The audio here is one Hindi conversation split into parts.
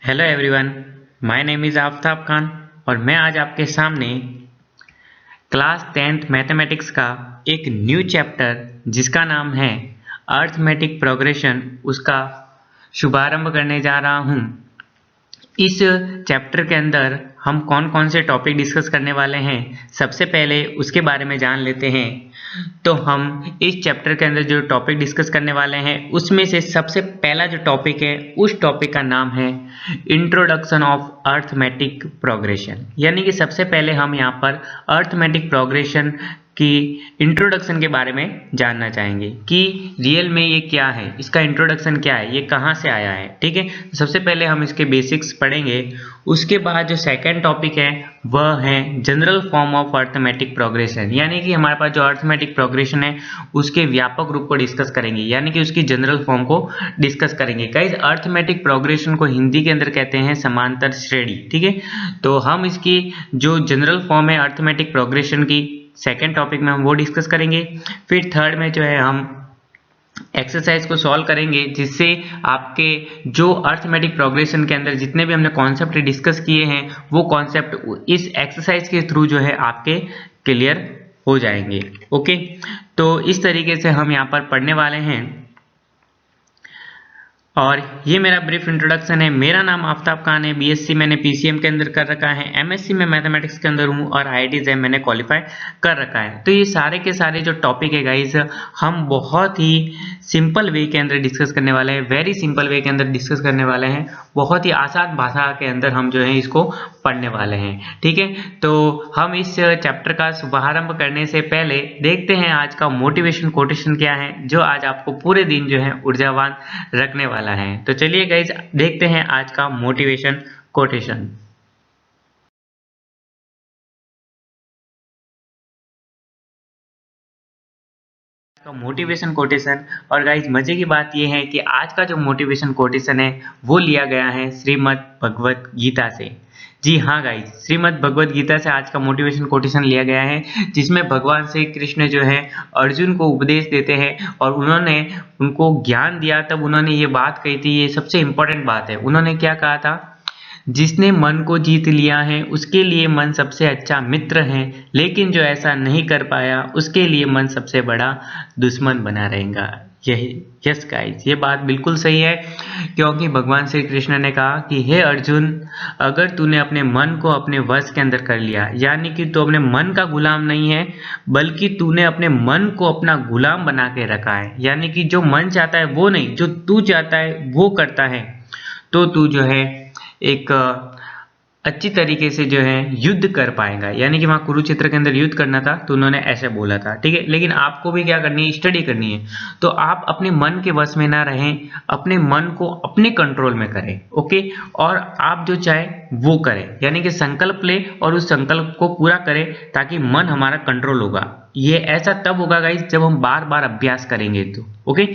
Hello everyone, my name is Aftab Khan और मैं आज आपके सामने क्लास 10th मैथमेटिक्स का एक न्यू चैप्टर जिसका नाम है अर्थमेटिक प्रोग्रेशन उसका शुभारंभ करने जा रहा हूँ। इस चैप्टर के अंदर हम कौन कौन से टॉपिक डिस्कस करने वाले हैं, सबसे पहले उसके बारे में जान लेते हैं। तो हम इस चैप्टर के अंदर जो टॉपिक डिस्कस करने वाले हैं उसमें से सबसे पहला जो टॉपिक है उस टॉपिक का नाम है इंट्रोडक्शन ऑफ अर्थमेटिक प्रोग्रेशन। यानी कि सबसे पहले हम यहाँ पर अर्थमेटिक प्रोग्रेशन की इंट्रोडक्शन के बारे में जानना चाहेंगे कि रियल में ये क्या है, इसका इंट्रोडक्शन क्या है, ये कहाँ से आया है। ठीक है, सबसे पहले हम इसके बेसिक्स पढ़ेंगे। उसके बाद जो सेकंड टॉपिक है वह है general form of arithmetic progression, यानी कि हमारे पास जो अर्थमेटिक प्रोग्रेशन है उसके व्यापक रूप को डिस्कस करेंगे, यानी कि उसकी जनरल फॉर्म को डिस्कस करेंगे। गाइस, अर्थमेटिक प्रोग्रेशन को हिंदी के अंदर कहते हैं समांतर श्रेणी। ठीक है, तो हम इसकी जो जनरल फॉर्म है अर्थमेटिक प्रोग्रेशन की सेकेंड टॉपिक में हम वो डिस्कस करेंगे। फिर थर्ड में जो है हम एक्सरसाइज को सॉल्व करेंगे, जिससे आपके जो अर्थमेटिक प्रोग्रेशन के अंदर जितने भी हमने कॉन्सेप्ट डिस्कस किए हैं वो कॉन्सेप्ट इस एक्सरसाइज के थ्रू जो है आपके क्लियर हो जाएंगे। ओके, तो इस तरीके से हम यहाँ पर पढ़ने वाले हैं और ये मेरा ब्रीफ इंट्रोडक्शन है। मेरा नाम आफ्ताब खान है, बीएससी मैंने पीसीएम के अंदर कर रखा है, एमएससी में मैथमेटिक्स के अंदर हूँ और आईआईटी जैम मैंने क्वालिफाई कर रखा है। तो ये सारे के सारे जो टॉपिक है गाइस, हम बहुत ही सिंपल वे के अंदर डिस्कस करने वाले हैं, वेरी सिंपल वे के अंदर डिस्कस करने वाले हैं, बहुत ही आसान भाषा के अंदर हम जो है इसको पढ़ने वाले हैं। ठीक है, तो हम इस चैप्टर का शुभारंभ करने से पहले देखते हैं आज का मोटिवेशन कोटेशन क्या है, जो आज आपको पूरे दिन जो है ऊर्जावान रखने वाला है। तो चलिए गाइज देखते हैं आज का मोटिवेशन कोटेशन। मोटिवेशन कोटेशन, और गाइज मजे की बात यह है कि आज का जो मोटिवेशन कोटेशन है वो लिया गया है श्रीमद् भगवत गीता से। जी हाँ गाइज, श्रीमद् भगवत गीता से आज का मोटिवेशन कोटेशन लिया गया है, जिसमें भगवान श्री कृष्ण जो है अर्जुन को उपदेश देते हैं और उन्होंने उनको ज्ञान दिया। तब उन्होंने ये बात कही थी, ये सबसे इंपॉर्टेंट बात है। उन्होंने क्या कहा था, जिसने मन को जीत लिया है उसके लिए मन सबसे अच्छा मित्र है, लेकिन जो ऐसा नहीं कर पाया उसके लिए मन सबसे बड़ा दुश्मन बना रहेगा। यही यस गाइस, ये बात बिल्कुल सही है, क्योंकि भगवान श्री कृष्ण ने कहा कि हे अर्जुन, अगर तूने अपने मन को अपने वश के अंदर कर लिया, यानी कि तू अपने मन का गुलाम नहीं है, बल्कि तूने अपने मन को अपना गुलाम बना के रखा है, यानी कि जो मन चाहता है वो नहीं, जो तू चाहता है वो करता है, तो तू जो है एक अच्छी तरीके से जो है युद्ध कर पाएगा। यानी कि वहां कुरुक्षेत्र के अंदर युद्ध करना था तो उन्होंने ऐसे बोला था। ठीक है, लेकिन आपको भी क्या करनी है, स्टडी करनी है। तो आप अपने मन के वश में ना रहें, अपने मन को अपने कंट्रोल में करें। ओके, और आप जो चाहे वो करें, यानी कि संकल्प ले और उस संकल्प को पूरा करें, ताकि मन हमारा कंट्रोल होगा। ये ऐसा तब होगा गाइस जब हम बार बार अभ्यास करेंगे। तो ओके,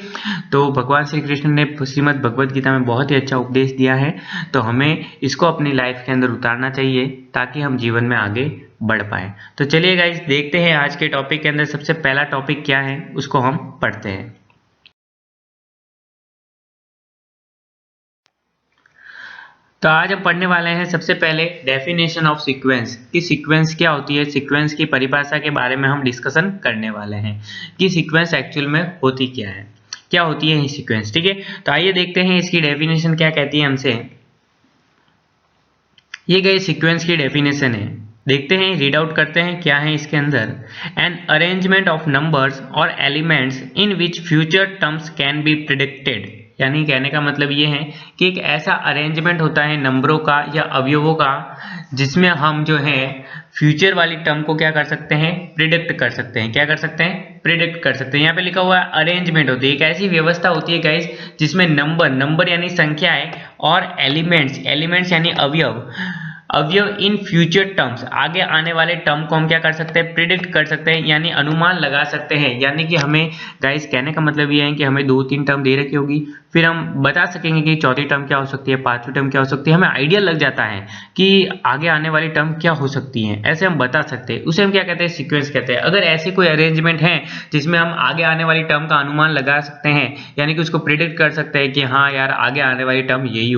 तो भगवान श्री कृष्ण ने श्रीमद् भगवत गीता में बहुत ही अच्छा उपदेश दिया है, तो हमें इसको अपनी लाइफ के अंदर उतारना चाहिए ताकि हम जीवन में आगे बढ़ पाए। तो चलिए गाइस देखते हैं आज के टॉपिक के अंदर सबसे पहला टॉपिक क्या है, उसको हम पढ़ते हैं। तो आज हम पढ़ने वाले हैं सबसे पहले डेफिनेशन ऑफ सीक्वेंस, कि सीक्वेंस क्या होती है। सीक्वेंस की परिभाषा के बारे में हम डिस्कशन करने वाले हैं कि सीक्वेंस एक्चुअल में होती क्या है, क्या होती है सीक्वेंस। ठीक है, तो आइए देखते हैं इसकी डेफिनेशन क्या कहती है हमसे। ये गई सीक्वेंस की डेफिनेशन है, देखते हैं, रीड आउट करते हैं क्या है इसके अंदर। एन अरेंजमेंट ऑफ नंबर्स और elements in which future terms can be predicted, यानी कहने का मतलब ये है कि एक ऐसा अरेंजमेंट होता है नंबरों का या अवयवों का, जिसमें हम जो है फ्यूचर वाली टर्म को क्या कर सकते हैं, प्रिडिक्ट कर सकते हैं। क्या कर सकते हैं, प्रिडिक्ट कर सकते हैं। यहाँ पे लिखा हुआ है अरेंजमेंट होती है, एक ऐसी व्यवस्था होती है गाइस जिसमें नंबर यानी संख्याएं और एलिमेंट्स यानी अवयव अवयव इन फ्यूचर टर्म्स, आगे आने वाले टर्म को हम क्या कर सकते हैं, प्रिडिक्ट कर सकते हैं, यानी अनुमान लगा सकते हैं। यानी कि हमें गाइस कहने का मतलब ये है कि हमें 2-3 टर्म दे रखी होगी, फिर हम बता सकेंगे कि चौथी टर्म क्या हो सकती है, पांचवी टर्म क्या हो सकती है, हमें आइडिया लग जाता है कि आगे आने वाली टर्म क्या हो सकती है, ऐसे हम बता सकते हैं। उसे हम क्या कहते हैं, सीक्वेंस कहते हैं। अगर ऐसी कोई अरेंजमेंट है जिसमें हम आगे आने वाली टर्म का अनुमान लगा सकते हैं, यानी कि उसको प्रिडिक्ट कर सकते हैं कि हाँ यार आगे आने वाली टर्म यही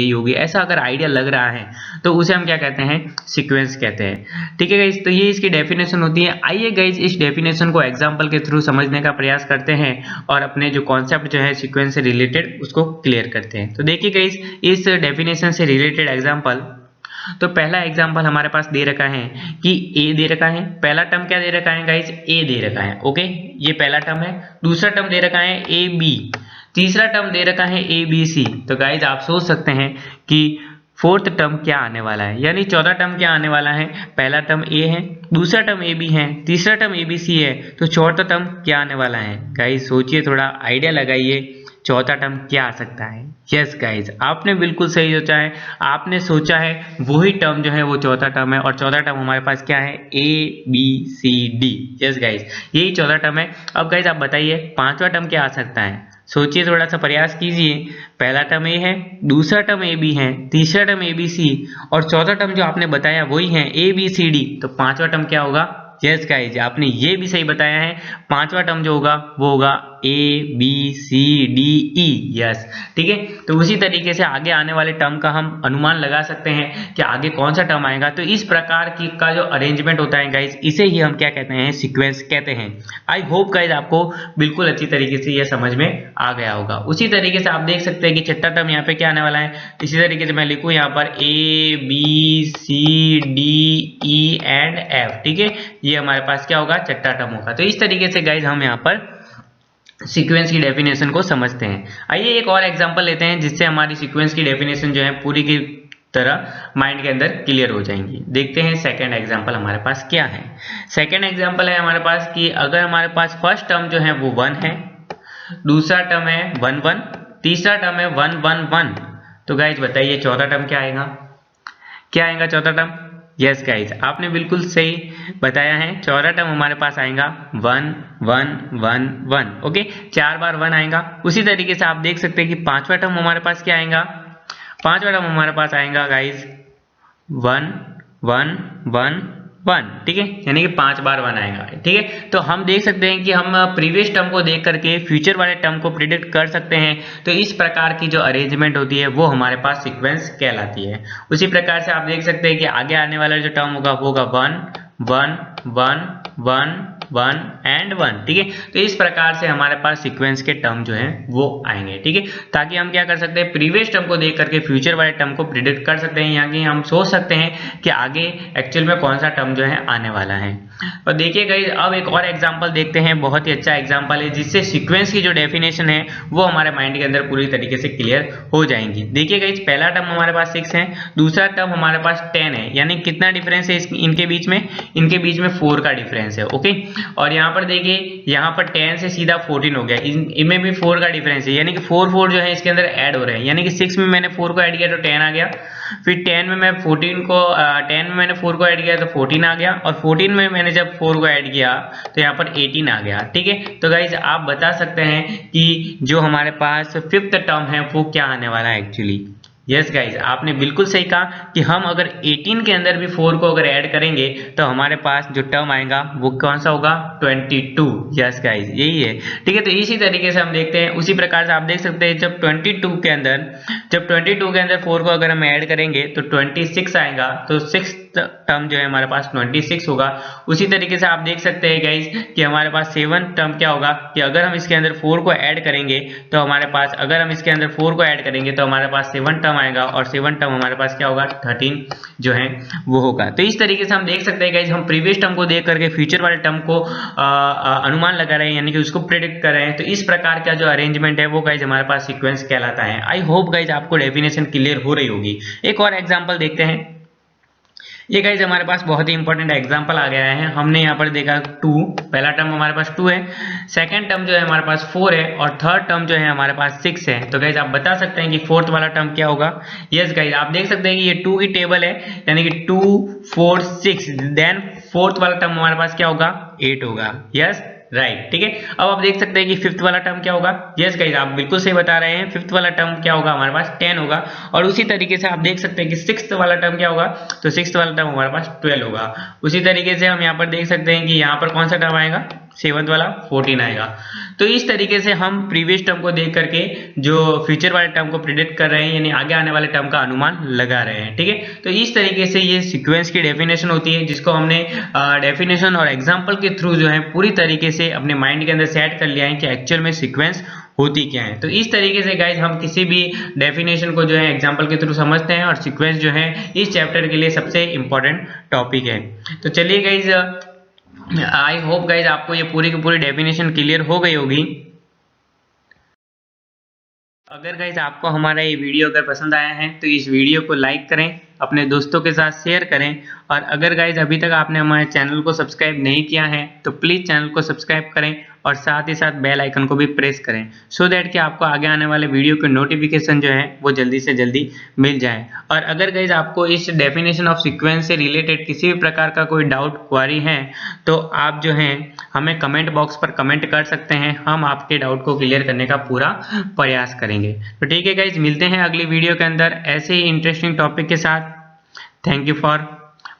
होगी, ऐसा अगर आइडिया लग रहा है तो उसे हम क्या कहते हैं, सीक्वेंस कहते हैं। ठीक है गाइस, तो ये इसकी डेफिनेशन होती है। आइए गाइस इस डेफिनेशन को एग्जांपल के थ्रू समझने का प्रयास करते हैं और अपने जो कॉन्सेप्ट जो है सीक्वेंस से रिलेटेड उसको क्लियर करते हैं। तो देखिए गाइस इस डेफिनेशन से रिलेटेड एग्जांपल, तो पहला एग्जांपल हमारे पास दे रखा है कि ए दे रखा है, पहला टर्म क्या दे रखा है गाइस, ए दे रखा है। ओके, ये पहला टर्म है। दूसरा टर्म दे रखा है ए बी, तीसरा टर्म दे रखा है ए बी सी। तो गाइस आप सोच सकते हैं कि फोर्थ टर्म क्या आने वाला है, यानी चौथा टर्म क्या आने वाला है। पहला टर्म ए है, दूसरा टर्म ए बी है, तीसरा टर्म ए बी सी है, तो चौथा टर्म क्या आने वाला है। गाइस सोचिए, थोड़ा आइडिया लगाइए, चौथा टर्म क्या आ सकता है। यस गाइस, आपने बिल्कुल सही सोचा है, आपने सोचा है वही टर्म जो है वो चौथा टर्म है, और चौथा टर्म हमारे पास क्या है, A B C D. Yes guys, यही चौथा टर्म है। अब गाइस आप बताइए पांचवा टर्म क्या आ सकता है, सोचिए, थोड़ा सा प्रयास कीजिए। पहला टर्म ए है, दूसरा टर्म ए बी है, तीसरा टर्म ए बी सी, और चौथा टर्म जो आपने बताया वही है ए बी सी डी। तो पांचवा टर्म क्या होगा। यस गाइस, आपने ये भी सही बताया है, पांचवा टर्म जो होगा वो होगा A B C D E. Yes, ठीक है। तो उसी तरीके से आगे आने वाले टर्म का हम अनुमान लगा सकते हैं कि आगे कौन सा टर्म आएगा। तो इस प्रकार की का जो अरेंजमेंट होता है गाइस, इसे ही हम क्या कहते हैं, सीक्वेंस कहते हैं। आई होप गाइस आपको बिल्कुल अच्छी तरीके से यह समझ में आ गया होगा। उसी तरीके से आप देख सकते हैं कि छठा टर्म यहाँ पे क्या आने वाला है। इसी तरीके से मैं लिखूं यहाँ पर A B C D E and F. ठीक है, ये हमारे पास क्या होगा, छठा टर्म होगा। तो इस तरीके से गाइस हम यहाँ पर सीक्वेंस की डेफिनेशन को समझते हैं। आइए एक और एग्जांपल लेते हैं जिससे हमारी सीक्वेंस की डेफिनेशन जो है पूरी की तरह माइंड के अंदर क्लियर हो जाएंगी। देखते हैं सेकंड एग्जांपल हमारे पास क्या है। सेकंड एग्जांपल है हमारे पास कि अगर हमारे पास फर्स्ट टर्म जो है वो 1 है, दूसरा टर्म है 1 1, तीसरा टर्म है 1 1 1, तो गाइज बताइए चौथा टर्म क्या आएगा, क्या आएगा चौथा टर्म। यस गाइज, आपने बिल्कुल सही बताया है, चौथा टर्म हमारे पास आएगा 1 1 1 1। ओके, 4 बार 1 आएगा। उसी तरीके से आप देख सकते हैं कि पांचवा टर्म हमारे पास क्या आएगा, पांचवा टर्म हमारे पास आएगा गाइज 1 1 1 1। ठीक है, यानी कि 5 बार 1 आएगा। ठीक है, तो हम देख सकते हैं कि हम प्रीवियस टर्म को देख करके फ्यूचर वाले टर्म को प्रिडिक्ट कर सकते हैं। तो इस प्रकार की जो अरेंजमेंट होती है वो हमारे पास सीक्वेंस कहलाती है। उसी प्रकार से आप देख सकते हैं कि आगे आने वाला जो टर्म होगा वो होगा 1 1 1 1 1 एंड 1। ठीक है, तो इस प्रकार से हमारे पास सीक्वेंस के टर्म जो हैं वो आएंगे। ठीक है, ताकि हम क्या कर सकते हैं, प्रीवियस टर्म को देख करके फ्यूचर वाले टर्म को प्रिडिक्ट कर सकते हैं, यानी कि हम सोच सकते हैं कि आगे एक्चुअल में कौन सा टर्म जो है आने वाला है। और देखिए गाइस, अब एक और एग्जांपल देखते हैं, बहुत ही अच्छा एग्जांपल है जिससे सीक्वेंस की जो डेफिनेशन है वो हमारे माइंड के अंदर पूरी तरीके से क्लियर हो जाएंगी। देखिए गाइस, पहला टर्म हमारे पास 6 है, दूसरा टर्म हमारे पास 10 है, यानी कितना डिफरेंस है इनके बीच में, इनके बीच में 4 का डिफरेंस है। ओके, और यहाँ पर देखिए, यहाँ पर 10 से सीधा 14 हो गया, इनमें भी 4 का डिफरेंस है, यानी कि 4 4 जो है इसके अंदर ऐड हो रहे हैं, यानी कि 6 में मैंने 4 को ऐड किया तो 10 आ गया, फिर 10 में मैं 14 को 10 में मैंने 4 को ऐड किया तो 14 आ गया, और 14 में मैंने जब 4 को ऐड किया तो यहाँ पर 18 आ गया। ठीक है, तो गाइज आप बता सकते हैं कि जो हमारे पास फिफ्थ टर्म है वो क्या आने वाला है एक्चुअली। यस गाइज, आपने बिल्कुल सही कहा कि हम अगर 18 के अंदर भी 4 को अगर ऐड करेंगे तो हमारे पास जो टर्म आएगा वो कौन सा होगा, 22। यस गाइज, यही है। ठीक है, तो इसी तरीके से हम देखते हैं, उसी प्रकार से आप देख सकते हैं जब 22 के अंदर 4 को अगर हम ऐड करेंगे तो 26 आएगा, तो 6th टर्म जो है हमारे पास 26 होगा। उसी तरीके से आप देख सकते हैं गाइज कि हमारे पास 7th टर्म क्या होगा कि अगर हम इसके अंदर 4 को ऐड करेंगे तो हमारे पास, अगर हम इसके अंदर 4 को ऐड करेंगे तो हमारे पास 7 टर्म आएगा, और 7 टर्म हमारे पास क्या होगा, 13 जो है वो होगा। तो इस तरीके से हम देख सकते हैं गाइज, हम प्रीवियस टर्म को देख करके फ्यूचर वाले टर्म को अनुमान लगा रहे हैं, यानी कि उसको प्रेडिक्ट कर रहे हैं। तो इस प्रकार का जो अरेंजमेंट है वो गाइज हमारे पास सीक्वेंस कहलाता है। आई होप गाइज आपको डेफिनेशन क्लियर हो रही होगी। एक और एग्जांपल देखते हैं। ये गाइज हमारे पास बहुत ही इंपॉर्टेंट एग्जांपल आ गया है। हमने यहाँ पर देखा 2, पहला टर्म हमारे पास 2 है, सेकंड टर्म जो है हमारे पास 4 है और थर्ड टर्म जो है हमारे पास 6 है। तो गाइज आप बता सकते हैं कि फोर्थ वाला टर्म क्या होगा। यस गाइज, आप देख सकते हैं कि ये 2 की टेबल है, यानी कि 2 4 6, देन फोर्थ वाला टर्म हमारे पास क्या होगा, 8 होगा। यस राइट, ठीक है। अब आप देख सकते हैं कि फिफ्थ वाला टर्म क्या होगा। यस गाइस, आप बिल्कुल सही बता रहे हैं, फिफ्थ वाला टर्म क्या होगा, हमारे पास 10 होगा। और उसी तरीके से आप देख सकते हैं कि सिक्स्थ वाला टर्म क्या होगा, तो सिक्स्थ वाला टर्म हमारे पास 12 होगा। उसी तरीके से हम यहाँ पर देख सकते हैं कि यहाँ पर कौन सा टर्म आएगा, सेवंथ वाला 14 आएगा। तो इस तरीके से हम प्रीवियस टर्म को देख करके जो फ्यूचर वाले टर्म को प्रिडिक्ट कर रहे हैं, यानी आगे आने वाले टर्म का अनुमान लगा रहे हैं, ठीक है। तो इस तरीके से ये सीक्वेंस की डेफिनेशन होती है, जिसको हमने डेफिनेशन और एग्जांपल के थ्रू जो है पूरी तरीके से अपने माइंड के अंदर सेट कर लिया है कि एक्चुअल में सीक्वेंस होती क्या है। तो इस तरीके से गाइज हम किसी भी डेफिनेशन को जो है एग्जांपल के थ्रू समझते हैं, और सीक्वेंस जो है इस चैप्टर के लिए सबसे इंपॉर्टेंट टॉपिक है। तो चलिए गाइज, आई होप गाइज आपको ये पूरी की पूरी डेफिनेशन क्लियर हो गई होगी। अगर गाइज आपको हमारा ये वीडियो अगर पसंद आया है तो इस वीडियो को लाइक करें, अपने दोस्तों के साथ शेयर करें, और अगर गाइज अभी तक आपने हमारे चैनल को सब्सक्राइब नहीं किया है तो प्लीज़ चैनल को सब्सक्राइब करें और साथ ही साथ बेल आइकन को भी प्रेस करें, सो दैट कि आपको आगे आने वाले वीडियो के नोटिफिकेशन जो है वो जल्दी से जल्दी मिल जाए। और अगर गाइज आपको इस डेफिनेशन ऑफ सीक्वेंस से रिलेटेड किसी भी प्रकार का कोई डाउट क्वारी है तो आप जो है हमें कमेंट बॉक्स पर कमेंट कर सकते हैं, हम आपके डाउट को क्लियर करने का पूरा प्रयास करेंगे। तो ठीक है गाइज, मिलते हैं अगली वीडियो के अंदर ऐसे ही इंटरेस्टिंग टॉपिक के साथ। Thank you for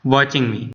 watching me.